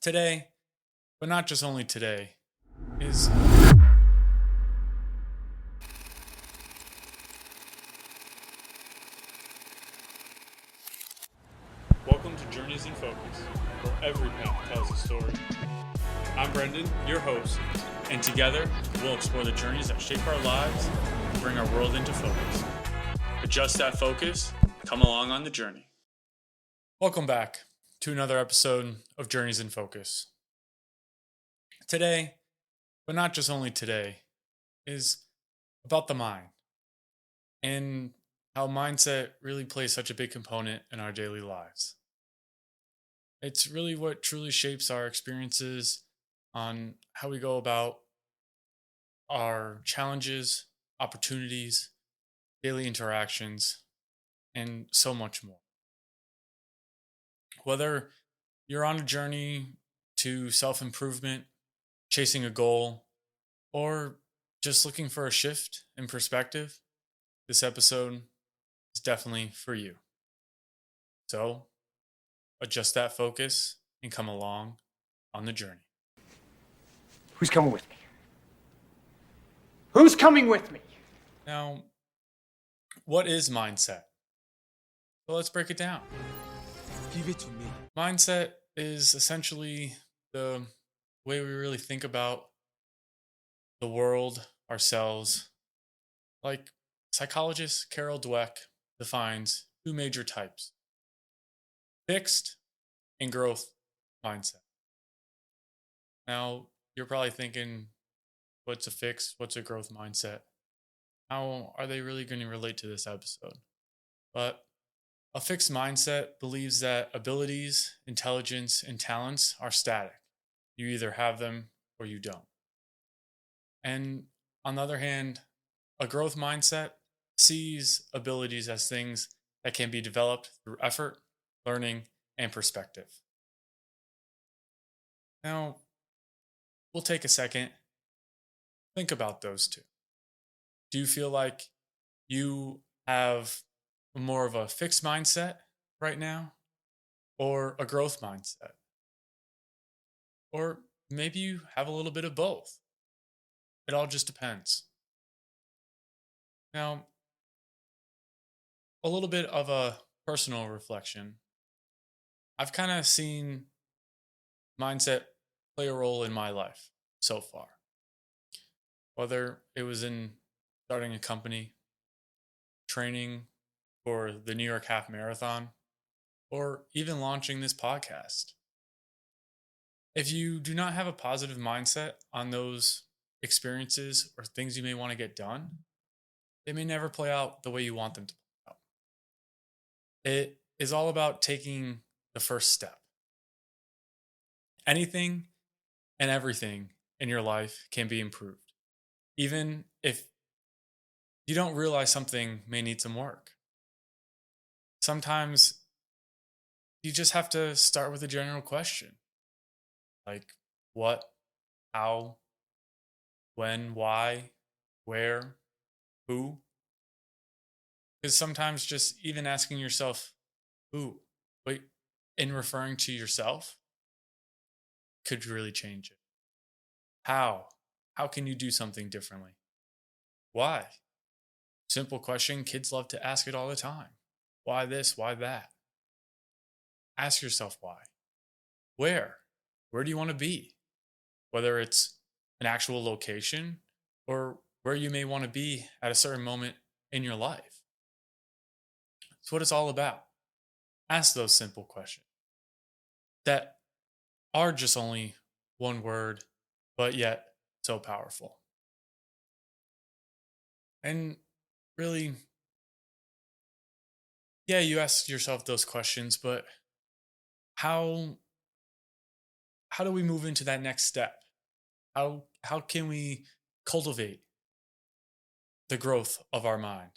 Today, but not just only today, is welcome to Journeys in Focus, where every path tells a story. I'm Brenden, your host, and together we'll explore the journeys that shape our lives and bring our world into focus. Adjust that focus, come along on the journey. Welcome back to another episode of Journeys in Focus. Today, but not just only today, is about the mind and how mindset really plays such a big component in our daily lives. It's really what truly shapes our experiences on how we go about our challenges, opportunities, daily interactions, and so much more. Whether you're on a journey to self improvement, chasing a goal, or just looking for a shift in perspective, this episode is definitely for you. So, adjust that focus and come along on the journey. Who's coming with me? Who's coming with me? Now, what is mindset? So let's break it down. Give it to me. Mindset is essentially the way we really think about the world, ourselves. Like psychologist Carol Dweck defines two major types: fixed and growth mindset. Now, you're probably thinking, what's a fixed? What's a growth mindset? How are they really going to relate to this episode? But a fixed mindset believes that abilities, intelligence, and talents are static. You either have them or you don't. And on the other hand, a growth mindset sees abilities as things that can be developed through effort, learning, and perspective. Now, we'll take a second. Think about those two. Do you feel like you have more of a fixed mindset right now or a growth mindset? Or maybe you have a little bit of both. It all just depends. Now, a little bit of a personal reflection. I've kind of seen mindset play a role in my life so far. Whether it was in starting a company, training for the New York Half Marathon, or even launching this podcast. If you do not have a positive mindset on those experiences or things you may want to get done, they may never play out the way you want them to play out. It is all about taking the first step. Anything and everything in your life can be improved, even if you don't realize something may need some work. Sometimes you just have to start with a general question like what, how, when, why, where, who. Because sometimes just even asking yourself, who, wait, in referring to yourself could really change it. How? How can you do something differently? Why? Simple question. Kids love to ask it all the time. Why this? Why that? Ask yourself why. Where? Where do you want to be? Whether it's an actual location or where you may want to be at a certain moment in your life. It's what it's all about. Ask those simple questions that are just only one word, but yet so powerful. And really, yeah, you ask yourself those questions, but how do we move into that next step? How can we cultivate the growth of our mind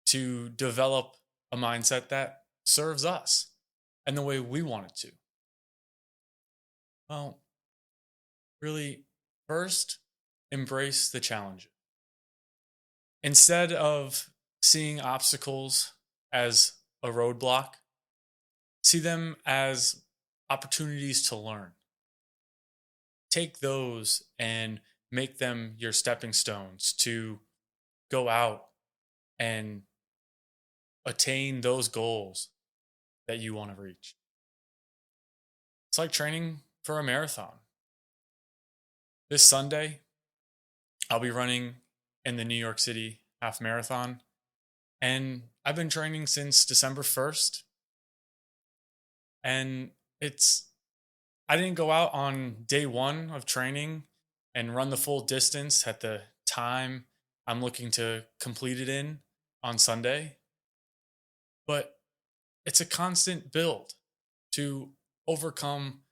to develop a mindset that serves us and the way we want it to? Well, really, first, embrace the challenges. Instead of seeing obstacles as a roadblock, see them as opportunities to learn, take those and make them your stepping stones to go out and attain those goals that you want to reach. It's like training for a marathon. This Sunday, I'll be running in the New York City half marathon, and I've been training since December 1st. And I didn't go out on day one of training and run the full distance at the time I'm looking to complete it in on Sunday, but it's a constant build to overcome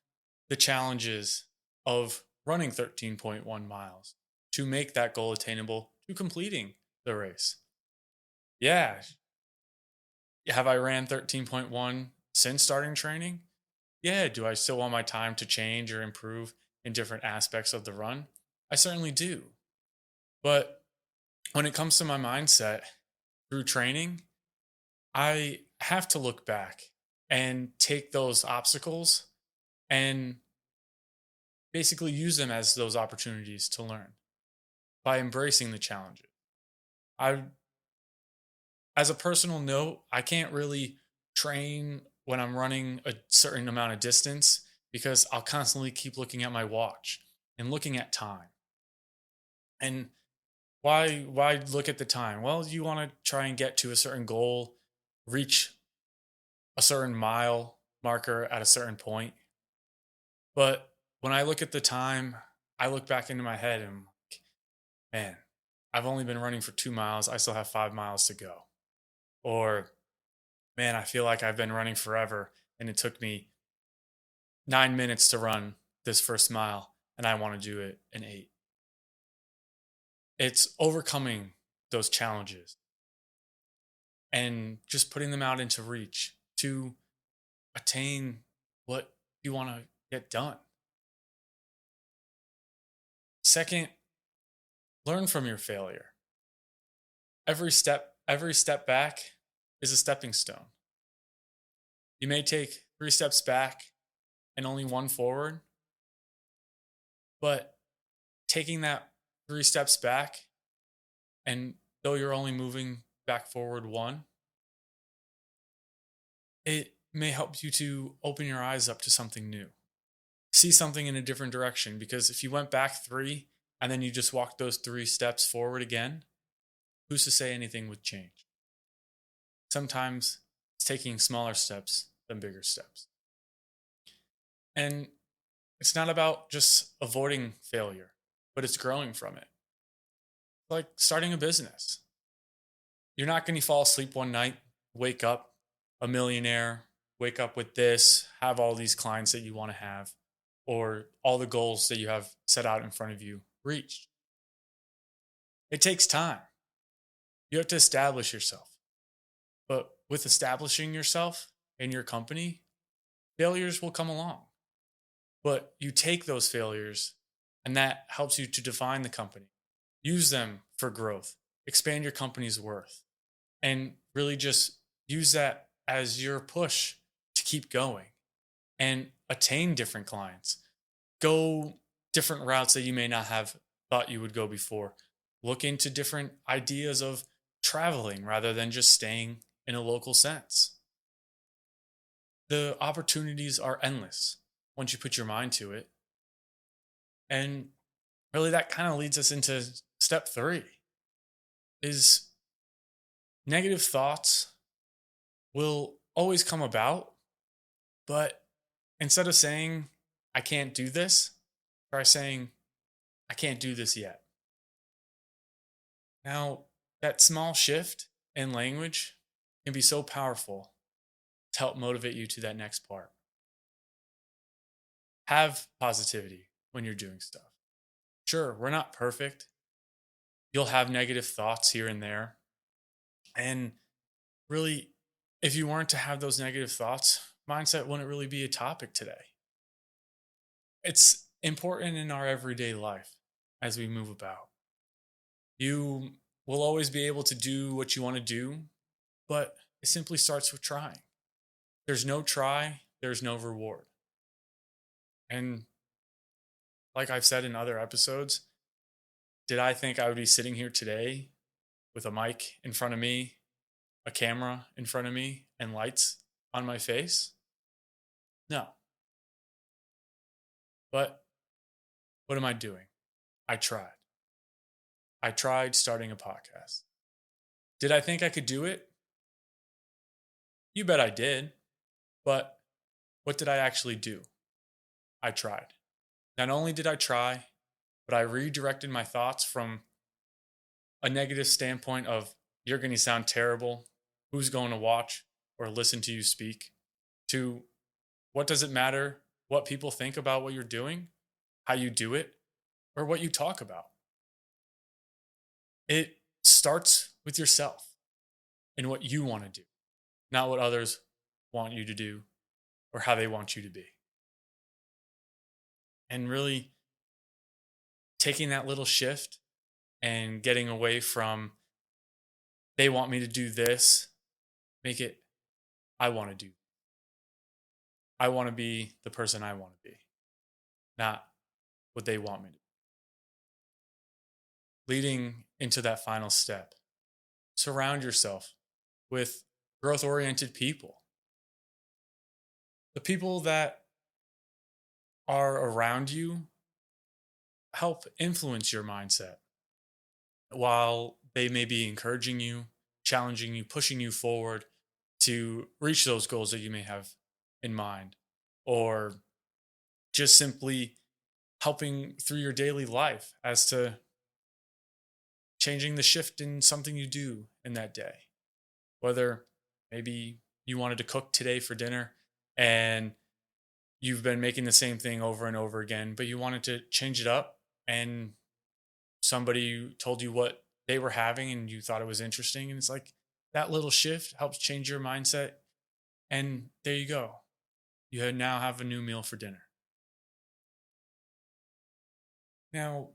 the challenges of running 13.1 miles to make that goal attainable to completing the race. Yeah. Have I ran 13.1 since starting training? Yeah. Do I still want my time to change or improve in different aspects of the run? I certainly do. But when it comes to my mindset through training, I have to look back and take those obstacles and basically use them as those opportunities to learn by embracing the challenges. I, as a personal note, I can't really train when I'm running a certain amount of distance because I'll constantly keep looking at my watch and looking at time. And why look at the time? Well, you want to try and get to a certain goal, reach a certain mile marker at a certain point. But when I look at the time, I look back into my head and I'm like, man, I've only been running for 2 miles. I still have 5 miles to go. Or, man, I feel like I've been running forever and it took me 9 minutes to run this first mile and I want to do it in 8. It's overcoming those challenges and just putting them out into reach to attain what you want to get done. Second, learn from your failure. Every step back is a stepping stone. You may take 3 steps back and only 1 forward, but taking that 3 steps back, and though you're only moving back forward 1, it may help you to open your eyes up to something new. See something in a different direction, because if you went back 3 and then you just walked those 3 steps forward again, who's to say anything would change? Sometimes it's taking smaller steps than bigger steps. And it's not about just avoiding failure, but it's growing from it. Like starting a business. You're not going to fall asleep one night, wake up a millionaire, wake up with this, have all these clients that you want to have, or all the goals that you have set out in front of you reached. It takes time. You have to establish yourself. But with establishing yourself and your company, failures will come along. But you take those failures and that helps you to define the company. Use them for growth, expand your company's worth, and really just use that as your push to keep going and attain different clients. Go different routes that you may not have thought you would go before. Look into different ideas of traveling rather than just staying in a local sense. The opportunities are endless once you put your mind to it. And really that kind of leads us into step 3 is negative thoughts will always come about, but instead of saying, I can't do this, try saying, I can't do this yet. Now, that small shift in language can be so powerful to help motivate you to that next part. Have positivity when you're doing stuff. Sure, we're not perfect. You'll have negative thoughts here and there. And really, if you weren't to have those negative thoughts, mindset wouldn't really be a topic today. It's important in our everyday life as we move about. You will always be able to do what you want to do, but it simply starts with trying. There's no try, there's no reward. And like I've said in other episodes, did I think I would be sitting here today with a mic in front of me, a camera in front of me, and lights on my face? No. But what am I doing? I tried. I tried starting a podcast. Did I think I could do it? You bet I did. But what did I actually do? I tried. Not only did I try, but I redirected my thoughts from a negative standpoint of you're going to sound terrible, who's going to watch or listen to you speak, to what does it matter what people think about what you're doing, how you do it, or what you talk about. It starts with yourself and what you want to do, not what others want you to do or how they want you to be. And really taking that little shift and getting away from they want me to do this, make it I want to do. I want to be the person I want to be, not what they want me to. Leading into that final step, surround yourself with growth oriented people. The people that are around you help influence your mindset while they may be encouraging you, challenging you, pushing you forward to reach those goals that you may have in mind, or just simply helping through your daily life as to changing the shift in something you do in that day. Whether maybe you wanted to cook today for dinner and you've been making the same thing over and over again, but you wanted to change it up and somebody told you what they were having and you thought it was interesting. And it's like that little shift helps change your mindset. And there you go. You now have a new meal for dinner. Now,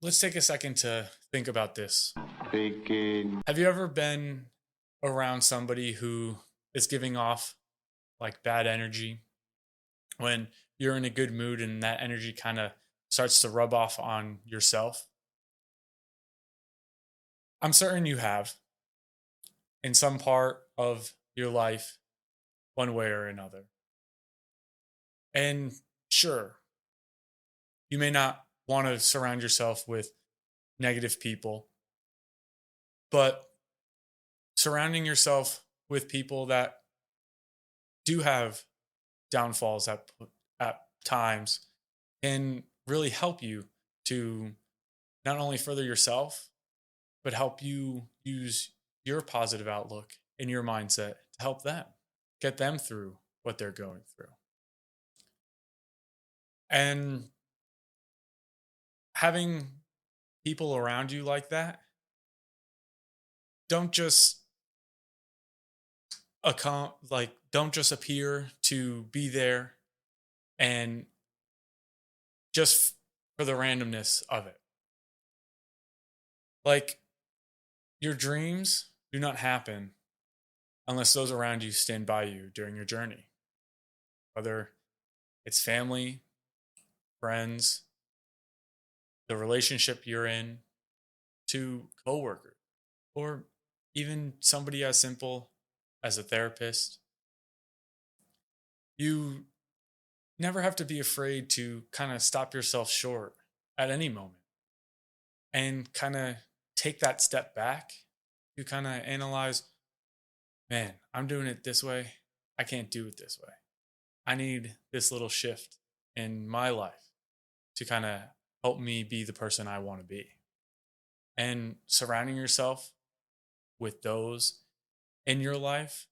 let's take a second to think about this. Bacon. Have you ever been around somebody who is giving off like bad energy when you're in a good mood and that energy kind of starts to rub off on yourself? I'm certain you have in some part of your life, one way or another. And sure, you may not want to surround yourself with negative people, but surrounding yourself with people that do have downfalls at times can really help you to not only further yourself, but help you use your positive outlook and your mindset to help them get them through what they're going through. And having people around you like that, don't just don't just appear to be there and just for the randomness of it. Like, your dreams do not happen unless those around you stand by you during your journey. Whether it's family, friends, the relationship you're in, to coworkers, or even somebody as simple as a therapist. You never have to be afraid to kind of stop yourself short at any moment and kind of take that step back to kind of analyze, man, I'm doing it this way. I can't do it this way. I need this little shift in my life to kind of help me be the person I want to be. And surrounding yourself with those in your life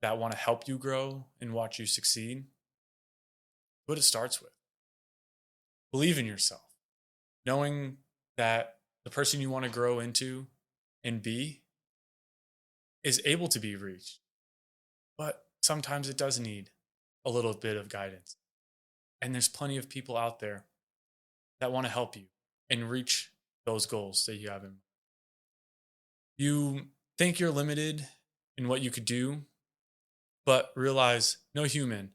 that want to help you grow and watch you succeed, what it starts with. Believe in yourself, knowing that the person you want to grow into and be is able to be reached. But sometimes it does need a little bit of guidance. And there's plenty of people out there that want to help you and reach those goals that you have in mind. You think you're limited in what you could do, but realize no human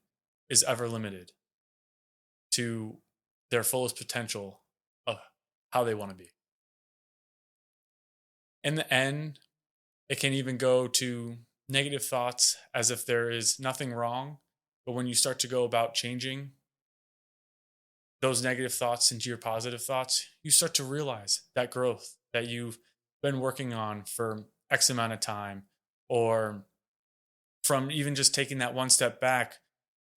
is ever limited to their fullest potential of how they want to be. In the end, it can even go to negative thoughts as if there is nothing wrong. But when you start to go about changing those negative thoughts into your positive thoughts, you start to realize that growth that you've been working on for X amount of time, or from even just taking that one step back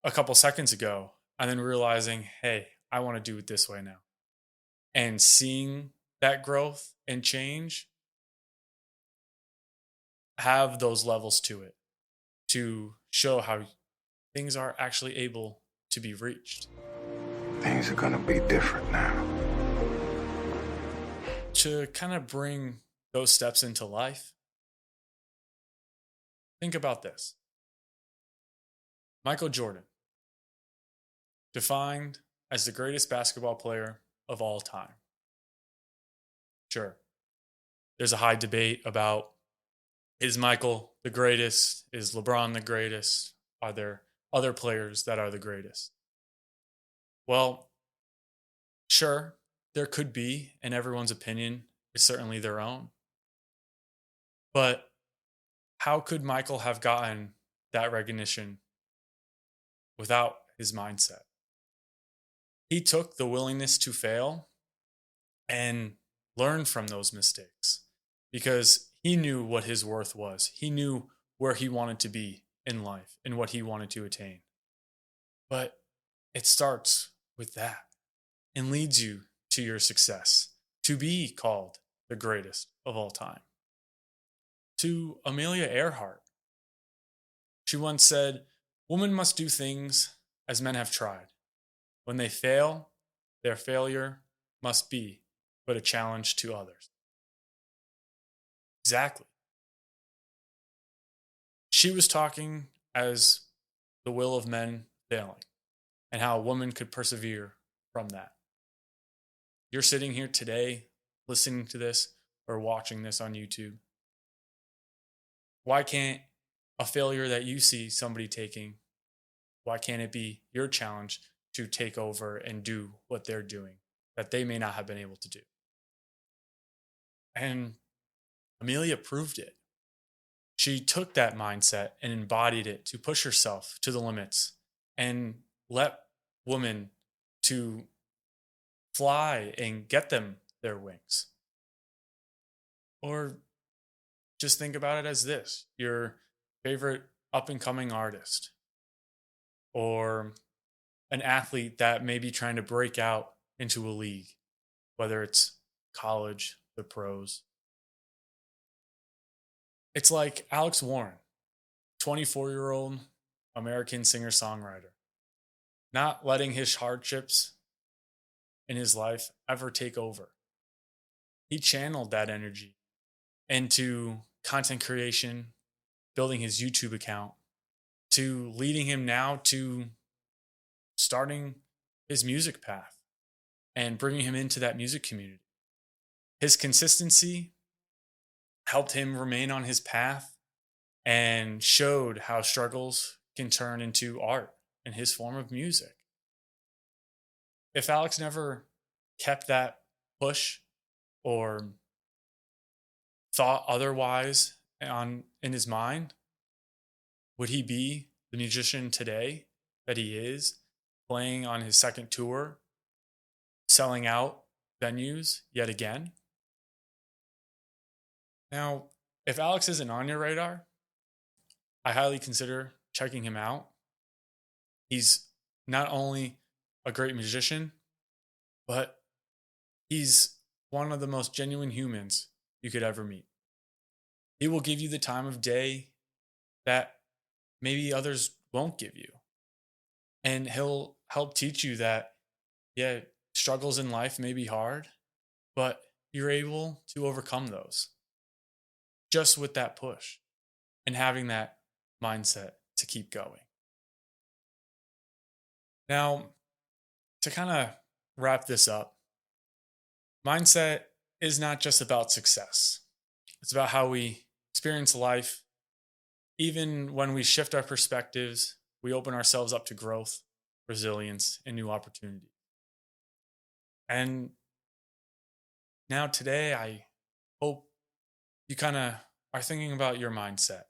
a couple seconds ago and then realizing, hey, I want to do it this way now. And seeing that growth and change have those levels to it to show how things are actually able to be reached. Things are gonna be different now. To kind of bring those steps into life, think about this. Michael Jordan, defined as the greatest basketball player of all time. Sure, there's a high debate about, is Michael the greatest? Is LeBron the greatest? Are there other players that are the greatest? Well, sure, there could be, and everyone's opinion is certainly their own. But how could Michael have gotten that recognition without his mindset? He took the willingness to fail and learn from those mistakes because he knew what his worth was. He knew where he wanted to be in life and what he wanted to attain. But it starts with that and leads you to your success, to be called the greatest of all time. To Amelia Earhart, she once said, "Women must do things as men have tried. When they fail, their failure must be but a challenge to others." Exactly. She was talking as the will of men failing and how a woman could persevere from that. You're sitting here today listening to this or watching this on YouTube. Why can't a failure that you see somebody taking, why can't it be your challenge to take over and do what they're doing that they may not have been able to do? And Amelia proved it. She took that mindset and embodied it to push herself to the limits and let women to fly and get them their wings. Or just think about it as this: your favorite up and coming artist or an athlete that may be trying to break out into a league, whether it's college, the pros. It's like Alex Warren, 24-year-old American singer songwriter, not letting his hardships in his life ever take over. He channeled that energy into content creation, building his YouTube account, to leading him now to starting his music path and bringing him into that music community. His consistency helped him remain on his path and showed how struggles can turn into art in his form of music. If Alex never kept that push or thought otherwise in his mind, would he be the musician today that he is, playing on his second tour, selling out venues yet again? Now, if Alex isn't on your radar, I highly consider checking him out. He's not only a great musician, but he's one of the most genuine humans you could ever meet. He will give you the time of day that maybe others won't give you. And he'll help teach you that, yeah, struggles in life may be hard, but you're able to overcome those just with that push and having that mindset to keep going. Now, to kind of wrap this up, mindset is not just about success. It's about how we experience life. Even when we shift our perspectives, we open ourselves up to growth, resilience, and new opportunities. And now today, I hope you kind of are thinking about your mindset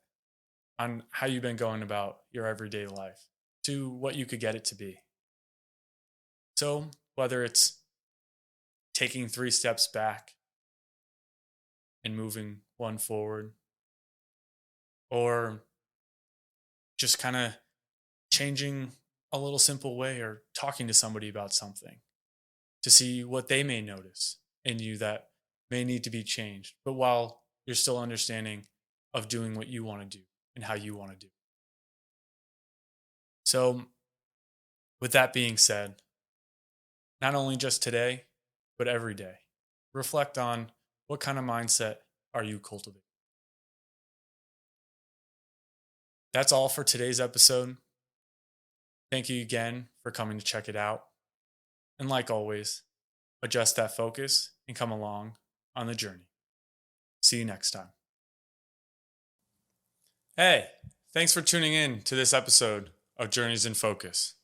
on how you've been going about your everyday life to what you could get it to be. So, whether it's taking 3 steps back and moving one forward, or just kind of changing a little simple way or talking to somebody about something to see what they may notice in you that may need to be changed, but while you're still understanding of doing what you want to do and how you want to do. So, with that being said, not only just today, but every day, reflect on what kind of mindset are you cultivating. That's all for today's episode. Thank you again for coming to check it out. And like always, adjust that focus and come along on the journey. See you next time. Hey, thanks for tuning in to this episode of Journeys in Focus.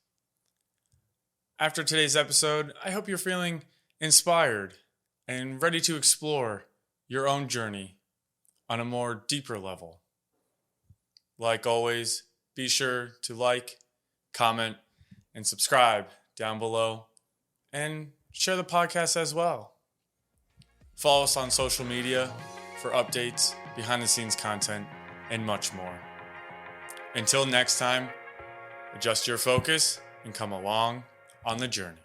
After today's episode, I hope you're feeling inspired and ready to explore your own journey on a more deeper level. Like always, be sure to like, comment, and subscribe down below, and share the podcast as well. Follow us on social media for updates, behind the scenes content, and much more. Until next time, adjust your focus and come along on the journey.